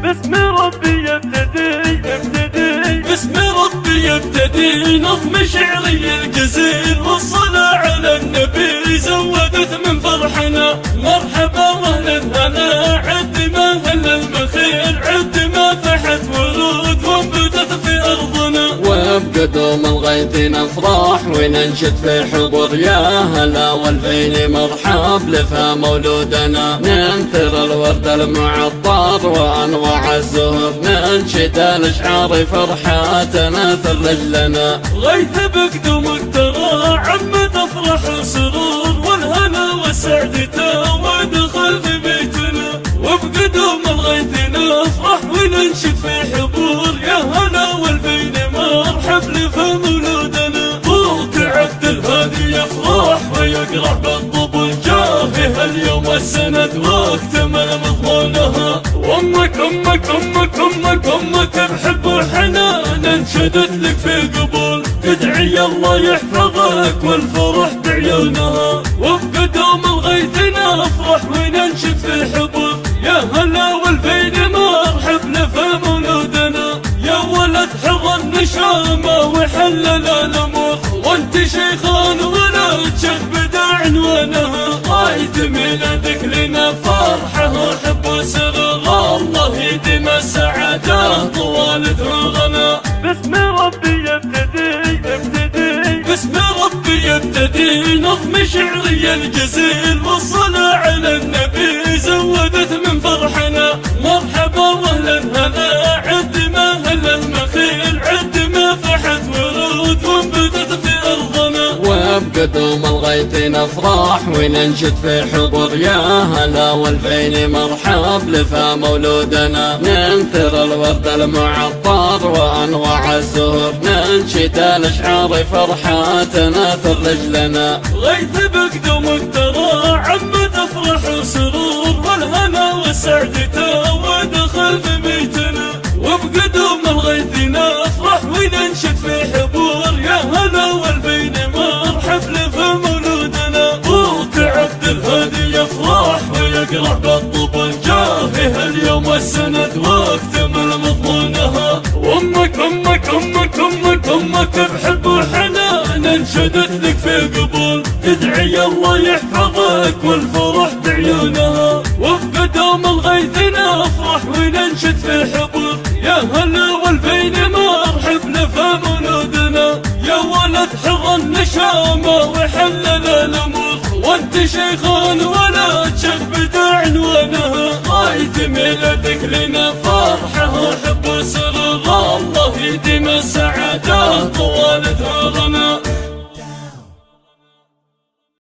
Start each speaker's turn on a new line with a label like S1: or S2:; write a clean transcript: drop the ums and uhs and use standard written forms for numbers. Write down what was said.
S1: باسم ربي ابتدي
S2: باسم ربي يبتدي نظم شعري الجزيل والصلاة على النبي زودت من فرحنا مرحبا واهلا هلا عد ما هل المخيل عد ما فحت ورود وانبتت في ارضنا
S3: وبقدوم الغيث نفرح وننشد في حضور يا هلا والفيل مرحب لفا مولودنا ننثر الورد المعطر وانواع الزهور ننشد الاشعار فرحاتنا ثلج لنا
S2: غيث بقدومك ترى عم تفرح وسرور والهنا والسعد ودخل في بيتنا وبقدوم الغيث نفرح وننشد في حضور يا هلا والفيل مرحب لفا مولودنا بوك عبد الهادي يفرح ويقرع بالطبل جاهها اليوم السند واكتمل مضمونها امك بحب وحنان انشدت لك في قبول تدعي الله يحفظك والفرح بعيونها وبقدوم الغيث نفرح وننشد في حبوب يا هلا والفيل مرحب لفا مولودنا يا ولد حظ النشامة وحلل الامور وانت شيخان ولد شيخ بدا عنوانها رايت ميلادك لنا فرحه وحب وسرور الله يديم السعاده طوال ذرغنا
S1: باسم ربي ابتدي
S2: باسم ربي يبتدي نظم شعري الجزيل والصلاة على النبي زودت من فرحنا مرحبا واهلا هلا عد ما هل المخيل عد ما فحت ورود وانبتت في ارضنا
S3: وبقدوم الغيث نفرح وننشد في حضور يا هلا والفيل مرحب لفا مولودنا ننثر الورد المعطر وانواع الزهور ننشد الاشعار فرحاتنا ثلج لنا
S2: غيث بقدومك ترى عم تفرح وسرور والهنا والسعد ودخل في بيتنا وبقدوم الغيث نفرح وننشد في حبور يا هلا والفيل مرحب لفا مولودنا بوك عبد الهادي يفرح ويقرع بالطبل جاهها اليوم السند واكتمل مضمونها امك بحب وحنان انشدت لك في قبول تدعي الله يحفظك والفرح بعيونها وبقدوم الغيث نفرح وننشد في حبور يا هلا والفيل مرحب لفا مولودنا يا ولد حظ النشامة وحلل الامور وانت شيخان ولد شيخ بدا عنوانها رايت ميلادك لنا فرحه وحب وسرور الله يديم السعاده